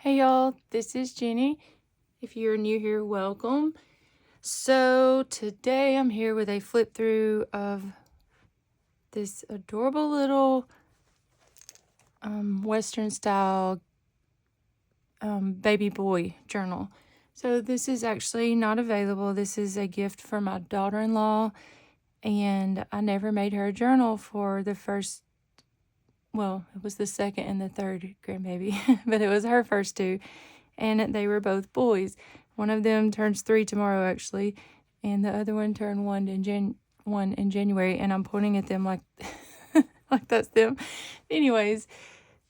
Hey y'all, this is Jenny. If you're new here, welcome. So today I'm here with a flip through of this adorable little Western style baby boy journal. So this is actually not available. This is a gift for my daughter-in-law, and I never made her a journal for the first, well, it was the second and the third grandbaby, but it was her first two, and they were both boys. One of them turns 3 tomorrow, actually, and the other one turned 1 in January, and I'm pointing at them like, like that's them. Anyways,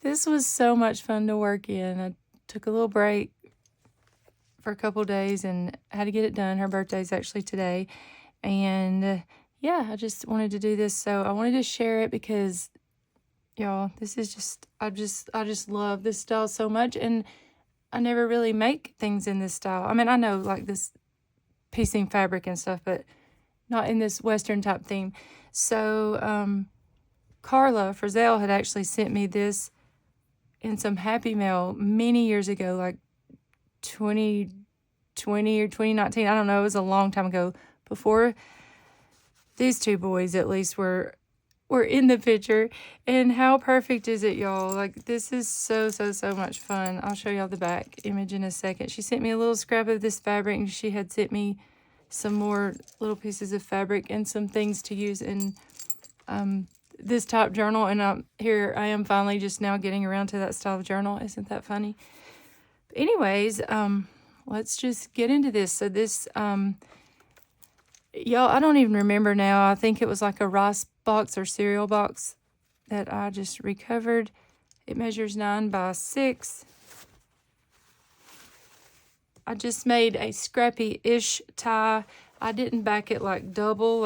this was so much fun to work in. I took a little break for a couple days and had to get it done. Her birthday's actually today, and yeah, I just wanted to do this, so I wanted to share it because y'all, this is just I just love this style so much, and I never really make things in this style. I mean, I know like this piecing fabric and stuff, but not in this Western type theme. So Carla Frizzell had actually sent me this in some Happy Mail many years ago, like 2020 or 2019. I don't know. It was a long time ago, before these two boys at least were in the picture. And how perfect is it, y'all? Like, this is so much fun. I'll show y'all the back image in a second. She sent me a little scrap of this fabric, and she had sent me some more little pieces of fabric and some things to use in this type journal. And here I am finally just now getting around to that style of journal. Isn't that funny? But anyways, let's just get into this. So this y'all, I don't even remember now. I think it was like a rice box or cereal box that I just recovered. It measures 9 by 6. I just made a scrappy-ish tie. I didn't back it like double,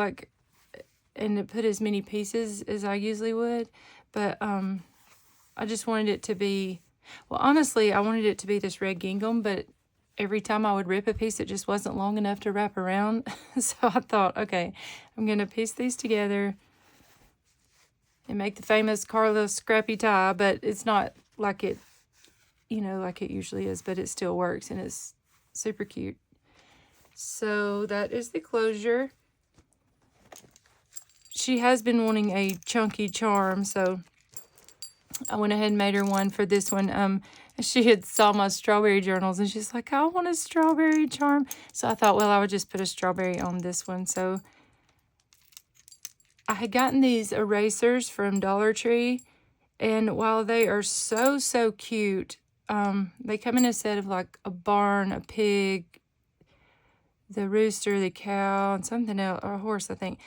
and put as many pieces as I usually would. But I just wanted it to be, well, honestly, I wanted it to be this red gingham, but every time I would rip a piece, it just wasn't long enough to wrap around. So I thought, okay, I'm going to piece these together and make the famous Carla scrappy tie, but it's not like it, like it usually is, but it still works, and it's super cute. So that is the closure. She has been wanting a chunky charm, so I went ahead and made her one for this one. She had saw my strawberry journals, and she's like, I want a strawberry charm. So I thought, well, I would just put a strawberry on this one. So I had gotten these erasers from Dollar Tree, and while they are so cute, they come in a set of like a barn, a pig, the rooster, the cow, and something else, or a horse, I think.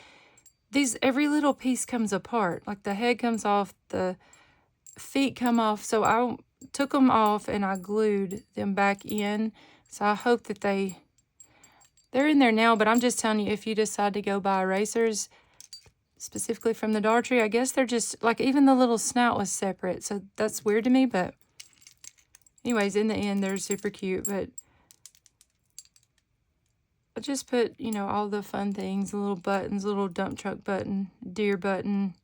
Every little piece comes apart. Like the head comes off, the feet come off. So I took them off and I glued them back in. So I hope that they're in there now, but I'm just telling you, if you decide to go buy erasers, specifically from the Dollar Tree, I guess they're just, like, even the little snout was separate. So that's weird to me, but anyways, in the end, they're super cute. But I just put, all the fun things, the little buttons, little dump truck button, deer button.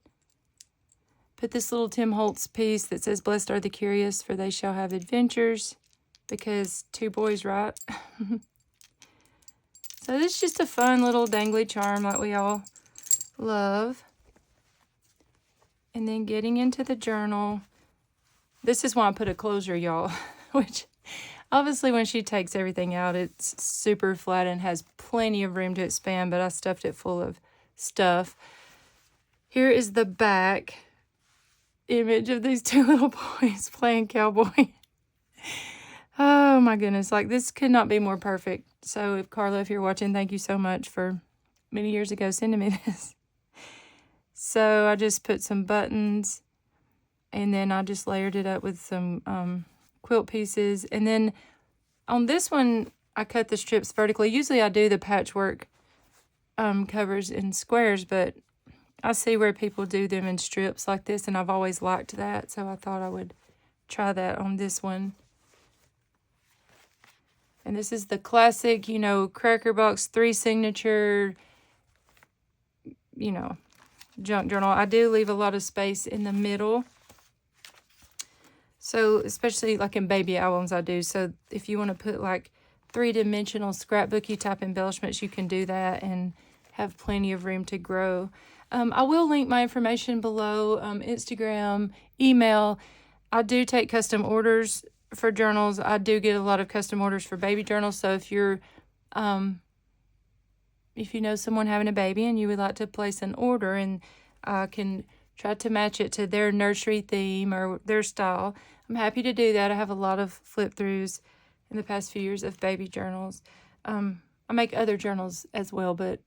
Put this little Tim Holtz piece that says, Blessed are the curious, for they shall have adventures. Because 2 boys, right? So this is just a fun little dangly charm that we all love. And then getting into the journal. This is why I put a closure, y'all. Which, obviously, when she takes everything out, it's super flat and has plenty of room to expand. But I stuffed it full of stuff. Here is the back image of these 2 little boys playing cowboy. Oh my goodness, like, this could not be more perfect. So if Carla, if you're watching, thank you so much for many years ago sending me this. So I just put some buttons, and then I just layered it up with some quilt pieces. And then on this one, I cut the strips vertically. Usually I do the patchwork covers in squares, but I see where people do them in strips like this, and I've always liked that. So I thought I would try that on this one. And this is the classic, Cracker Box 3 signature, junk journal. I do leave a lot of space in the middle. So especially like in baby albums I do. So if you want to put like 3-dimensional scrapbooky type embellishments, you can do that and have plenty of room to grow. I will link my information below, Instagram, email. I do take custom orders for journals. I do get a lot of custom orders for baby journals. So if you're, if you know someone having a baby and you would like to place an order, and I can try to match it to their nursery theme or their style, I'm happy to do that. I have a lot of flip throughs in the past few years of baby journals. I make other journals as well, but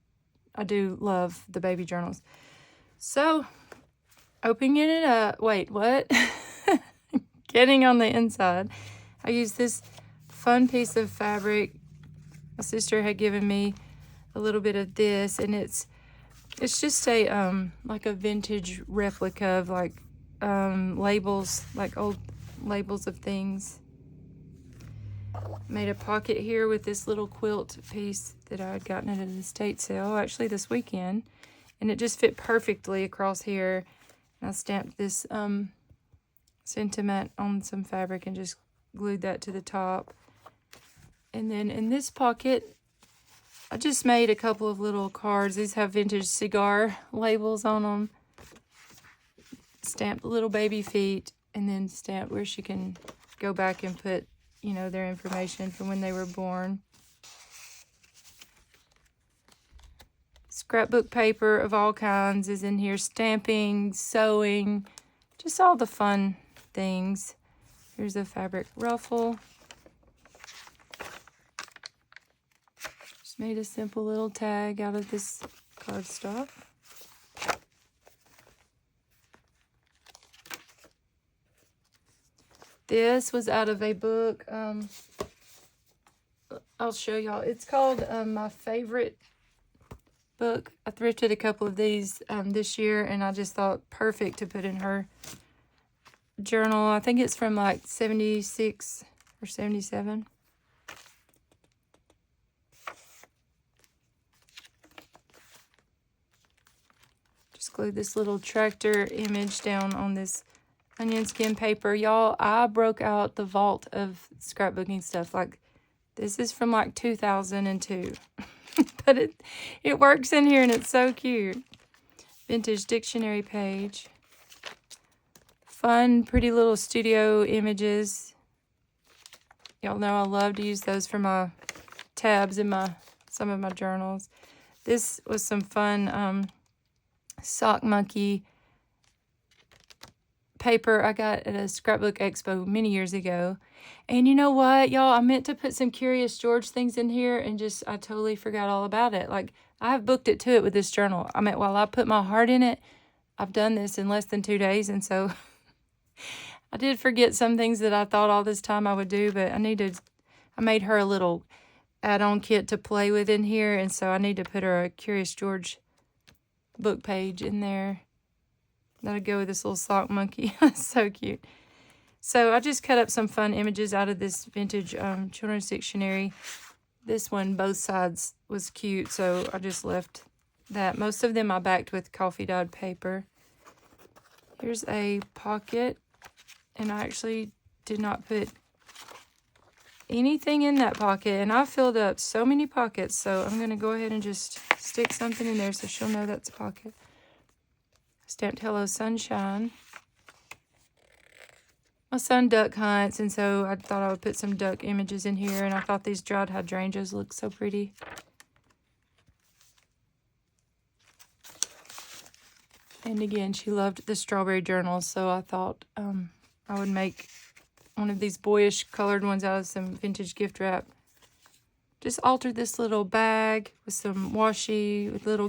I do love the baby journals. So, opening it up. Wait, what? Getting on the inside. I use this fun piece of fabric. My sister had given me a little bit of this, and it's just a like a vintage replica of like labels, like old labels of things. Made a pocket here with this little quilt piece that I had gotten at an estate sale actually this weekend, and it just fit perfectly across here. And I stamped this sentiment on some fabric and just glued that to the top. And then in this pocket, I just made a couple of little cards. These have vintage cigar labels on them. Stamped the little baby feet, and then stamped where she can go back and put, you know, their information from when they were born. Scrapbook paper of all kinds is in here. Stamping, sewing, just all the fun things. Here's a fabric ruffle. Just made a simple little tag out of this cardstock. This was out of a book. I'll show y'all. It's called My Favorite Book. I thrifted a couple of these this year, and I just thought perfect to put in her journal. I think it's from like 76 or 77. Just glued this little tractor image down on this onion skin paper. Y'all, I broke out the vault of scrapbooking stuff. Like, this is from like 2002. But it works in here, and it's so cute. Vintage dictionary page. Fun, pretty little studio images. Y'all know I love to use those for my tabs in some of my journals. This was some fun sock monkey paper I got at a scrapbook expo many years ago. And you know what, y'all? I meant to put some Curious George things in here, and I totally forgot all about it. Like, I have booked it to it with this journal. I mean, while I put my heart in it, I've done this in less than 2 days, and so I did forget some things that I thought all this time I would do, but I made her a little add-on kit to play with in here, and so I need to put her a Curious George book page in there. That'll go with this little sock monkey. So cute. So I just cut up some fun images out of this vintage children's dictionary. This one, both sides, was cute, so I just left that. Most of them I backed with coffee dyed paper. Here's a pocket, and I actually did not put anything in that pocket, and I filled up so many pockets, so I'm going to go ahead and just stick something in there so she'll know that's a pocket. Stamped Hello Sunshine. My son duck hunts, and so I thought I would put some duck images in here, and I thought these dried hydrangeas look so pretty. And again, she loved the strawberry journals, so I thought I would make one of these boyish colored ones out of some vintage gift wrap. Just altered this little bag with some washi, with little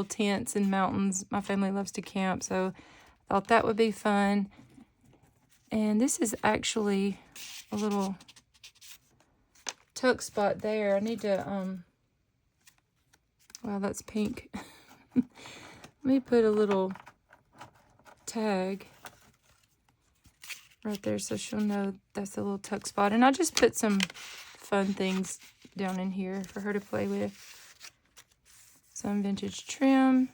tents and mountains. My family loves to camp, so I thought that would be fun. And this is actually a little tuck spot there. I need to, wow, that's pink. Let me put a little tag right there so she'll know that's a little tuck spot. And I just put some fun things down in here for her to play with. Some vintage trim.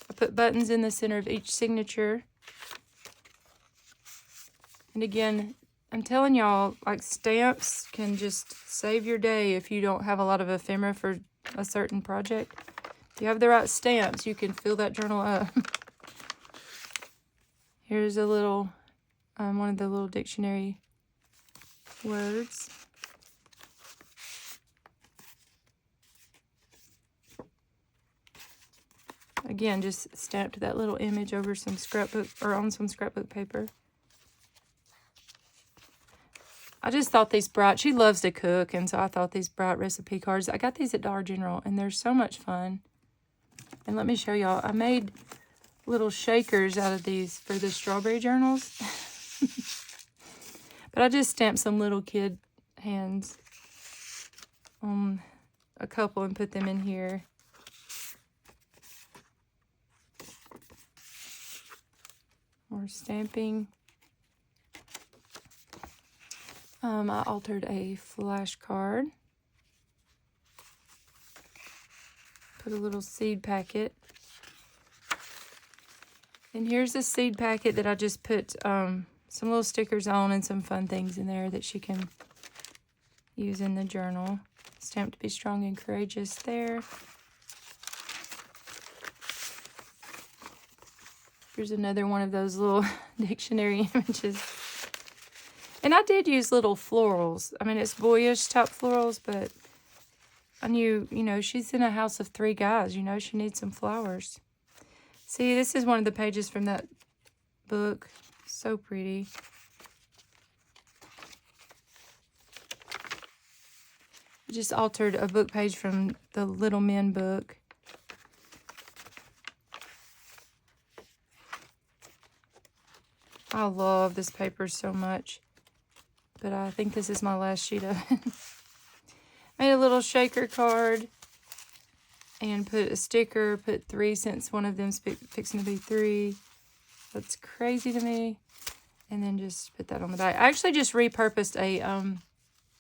I put buttons in the center of each signature. And again, I'm telling y'all, like, stamps can just save your day if you don't have a lot of ephemera for a certain project. If you have the right stamps, you can fill that journal up. Here's a little, one of the little dictionary words. Again, just stamped that little image over some scrapbook, or on some scrapbook paper. I just thought these bright, she loves to cook, and so I thought these bright recipe cards, I got these at Dollar General, and they're so much fun. And let me show y'all, I made little shakers out of these for the strawberry journals. But I just stamped some little kid hands on a couple and put them in here. More stamping. I altered a flashcard. Put a little seed packet. And here's a seed packet that I just put some little stickers on and some fun things in there that she can use in the journal. Stamped to be strong and courageous there. Here's another one of those little dictionary images. And I did use little florals. I mean, it's boyish type florals, but I knew, you know, she's in a house of 3 guys. You know, she needs some flowers. See, this is one of the pages from that book. So pretty. I just altered a book page from the Little Men book. I love this paper so much. But I think this is my last sheet of it. Made a little shaker card and put a sticker, put 3 cents. One of them's fixing to be 3. That's crazy to me. And then just put that on the back. I actually just repurposed a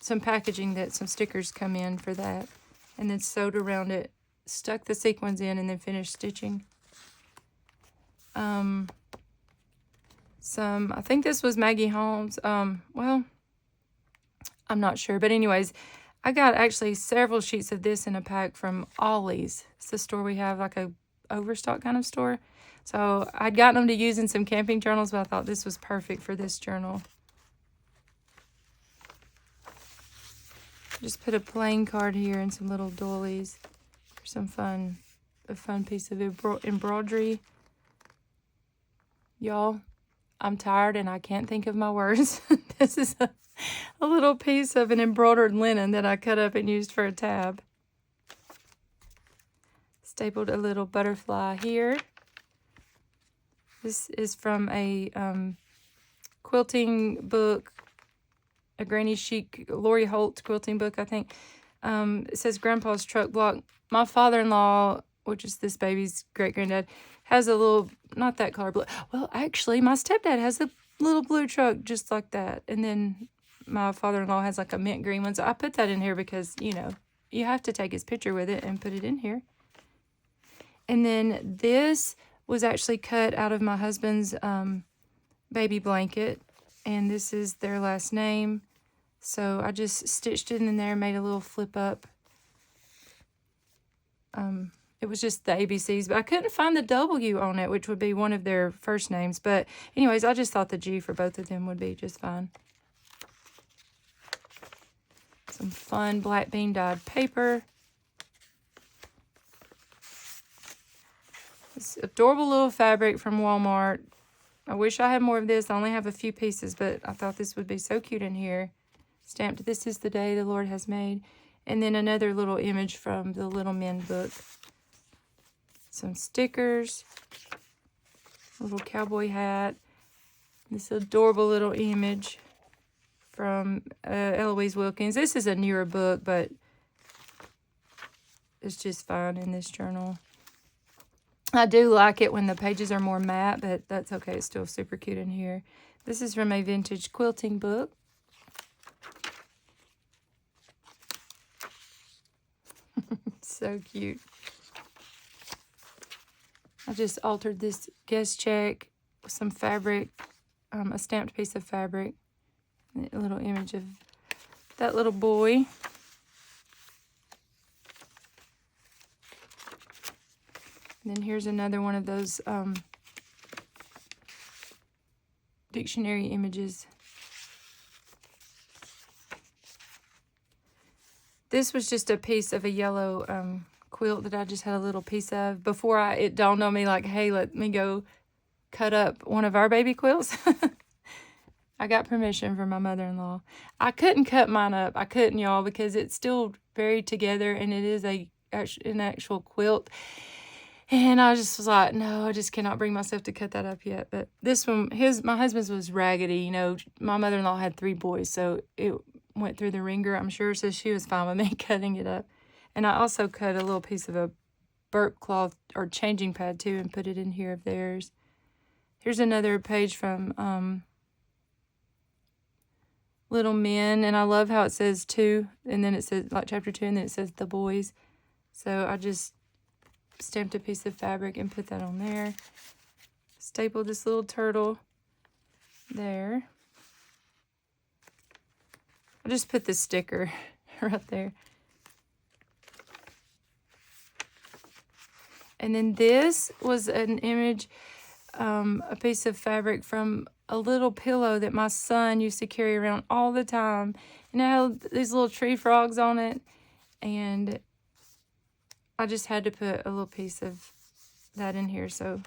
some packaging that some stickers come in for that. And then sewed around it, stuck the sequins in, and then finished stitching. I think this was Maggie Holmes. Well, I'm not sure. But anyways, I got actually several sheets of this in a pack from Ollie's. It's the store we have, like a overstock kind of store. So I'd gotten them to use in some camping journals, but I thought this was perfect for this journal. Just put a playing card here and some little doilies for some fun, a fun piece of embroidery. Y'all, I'm tired and I can't think of my words. This is a little piece of an embroidered linen that I cut up and used for a tab. Stapled a little butterfly here. This is from a quilting book, a Granny Chic, Lori Holt quilting book, I think. It says Grandpa's Truck Block. My father-in-law, which is this baby's great-granddad, has a little, not that color blue. Well, actually, my stepdad has a little blue truck just like that. And then my father-in-law has like a mint green one. So I put that in here because, you know, you have to take his picture with it and put it in here. And then this was actually cut out of my husband's baby blanket. And this is their last name. So I just stitched it in there, made a little flip up. It was just the ABCs, but I couldn't find the W on it, which would be one of their first names. But anyways, I just thought the G for both of them would be just fine. Some fun black bean dyed paper. This adorable little fabric from Walmart. I wish I had more of this. I only have a few pieces, but I thought this would be so cute in here. Stamped, "This is the day the Lord has made." And then another little image from the Little Men book. Some stickers. A little cowboy hat. This adorable little image from Eloise Wilkins. This is a newer book, but it's just fine in this journal. I do like it when the pages are more matte, but that's okay. It's still super cute in here. This is from a vintage quilting book. So cute. I just altered this guest check with some fabric a stamped piece of fabric. A little image of that little boy. And then here's another one of those dictionary images. This was just a piece of a yellow quilt that I just had a little piece of. Before it dawned on me, like, hey, let me go cut up one of our baby quilts. I got permission from my mother-in-law. I couldn't cut mine up. I couldn't, y'all, because it's still very together, and it is an actual quilt. And I just was like, no, I just cannot bring myself to cut that up yet. But this one, my husband's was raggedy. You know, my mother-in-law had 3 boys, so it went through the ringer, I'm sure, so she was fine with me cutting it up. And I also cut a little piece of a burp cloth or changing pad, too, and put it in here of theirs. Here's another page from Little Men, and I love how it says 2, and then it says, like, chapter 2, and then it says the boys. So I just stamped a piece of fabric and put that on there. Stapled this little turtle there. I just put the sticker right there. And then this was an image, a piece of fabric from a little pillow that my son used to carry around all the time. And it had these little tree frogs on it. And I just had to put a little piece of that in here. So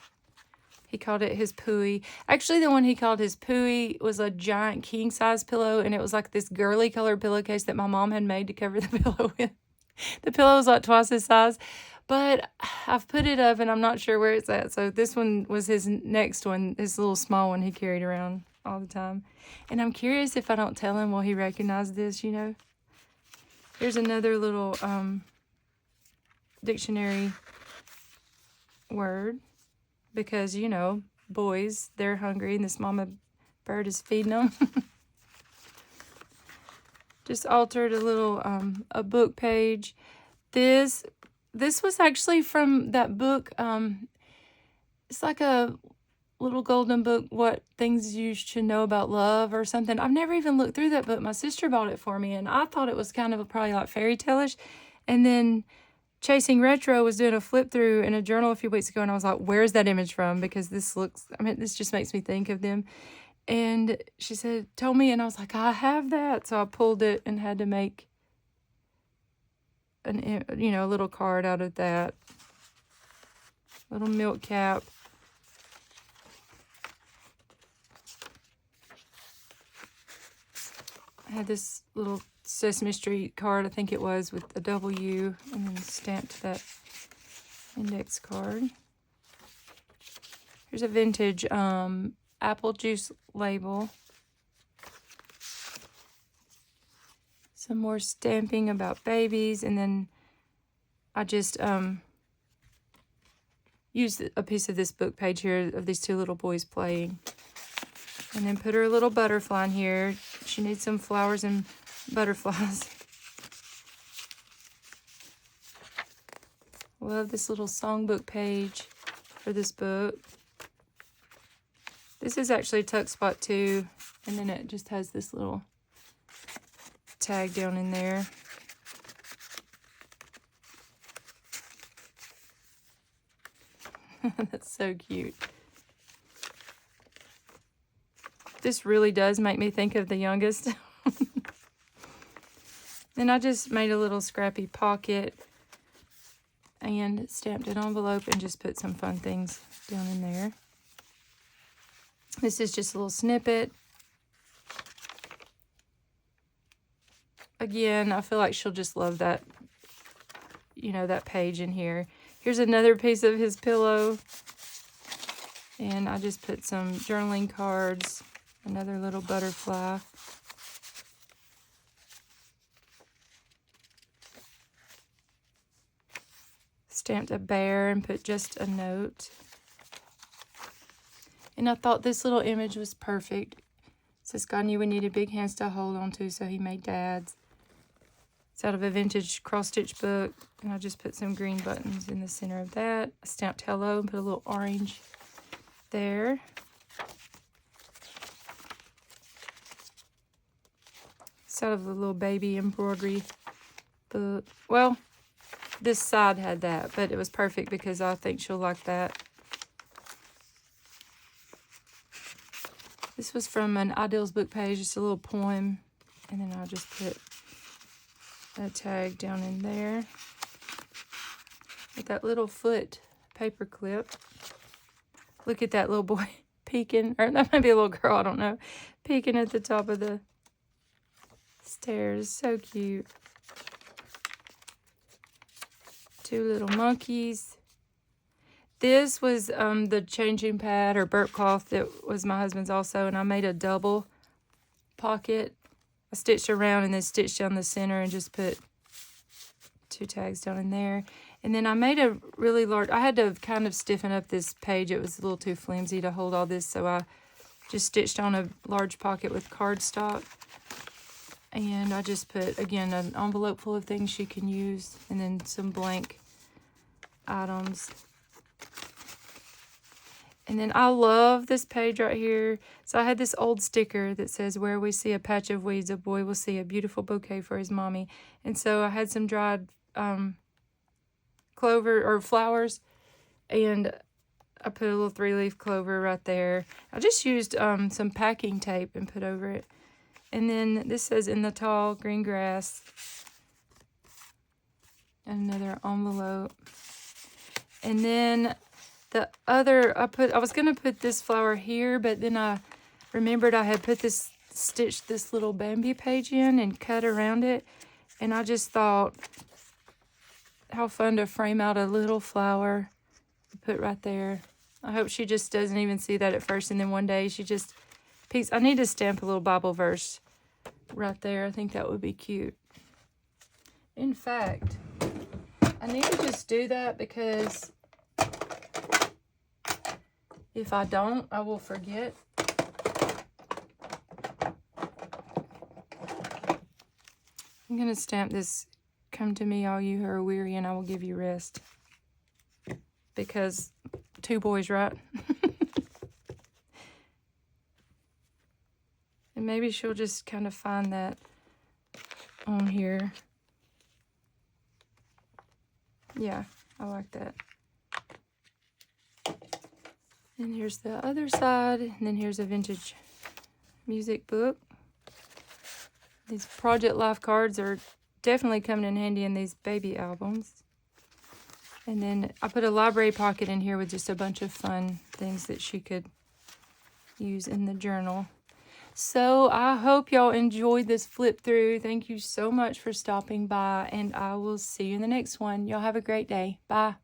he called it his Pooey. Actually, the one he called his Pooey was a giant king-size pillow. And it was like this girly colored pillowcase that my mom had made to cover the pillow with. The pillow was like twice his size. But I've put it up and I'm not sure where it's at. So this one was his next one, his little small one he carried around all the time. And I'm curious if I don't tell him, will he recognize this, you know? Here's another little dictionary word. Because, you know, boys, they're hungry and this mama bird is feeding them. Just altered a little, a book page. This was actually from that book. It's like a little golden book, What Things You Should Know About Love or something. I've never even looked through that book. My sister bought it for me, and I thought it was kind of probably like fairy tale-ish. And then Chasing Retro was doing a flip through in a journal a few weeks ago, and I was like, where's that image from? Because this just makes me think of them. And she said, told me, and I was like, I have that. So I pulled it and had to make a little card out of that. Little milk cap. I had this little Sesame Street card, I think it was, with a W, and then stamped that index card. Here's a vintage apple juice label. Some more stamping about babies, and then I just used a piece of this book page here of these 2 little boys playing. And then put her little butterfly in here. She needs some flowers and butterflies. Love this little songbook page for this book. This is actually Tuck Spot 2, and then it just has this little tag down in there. That's so cute. This really does make me think of the youngest. Then I just made a little scrappy pocket and stamped an envelope and just put some fun things down in there. This is just a little snippet. Again, I feel like she'll just love that, that page in here. Here's another piece of his pillow. And I just put some journaling cards, another little butterfly. Stamped a bear and put just a note. And I thought this little image was perfect. It says, God knew we needed big hands to hold on to, so he made dads. It's out of a vintage cross-stitch book. And I just put some green buttons in the center of that. I stamped hello and put a little orange there. It's out of the little baby embroidery book. Well, this side had that, but it was perfect because I think she'll like that. This was from an Ideals book page, just a little poem. And then I'll just put a tag down in there with that little foot paper clip. Look at that little boy peeking, or that might be a little girl, I don't know, peeking at the top of the stairs. So cute. Two little monkeys. This was the changing pad or burp cloth that was my husband's also, and I made a double pocket. I stitched around and then stitched down the center and just put 2 tags down in there. And then I made a really large, I had to kind of stiffen up this page. It was a little too flimsy to hold all this, so I just stitched on a large pocket with cardstock. And I just put, again, an envelope full of things she can use, and then some blank items. And then I love this page right here. So I had this old sticker that says, "Where we see a patch of weeds, a boy will see a beautiful bouquet for his mommy." And so I had some dried clover or flowers, and I put a little 3-leaf clover right there. I just used some packing tape and put over it. And then this says, "In the tall green grass." Another envelope. And then the other, I was going to put this flower here, but then I remembered I had stitched this little Bambi page in and cut around it. And I just thought, how fun to frame out a little flower to put right there. I hope she just doesn't even see that at first, and then one day she just peeks. I need to stamp a little Bible verse right there. I think that would be cute. In fact, I need to just do that because if I don't, I will forget. I'm going to stamp this, "Come to me, all you who are weary, and I will give you rest." Because 2 boys, right? And maybe she'll just kind of find that on here. Yeah, I like that. And here's the other side, and then here's a vintage music book. These Project Life cards are definitely coming in handy in these baby albums. And then I put a library pocket in here with just a bunch of fun things that she could use in the journal. So I hope y'all enjoyed this flip through. Thank you so much for stopping by, and I will see you in the next one. Y'all have a great day. Bye.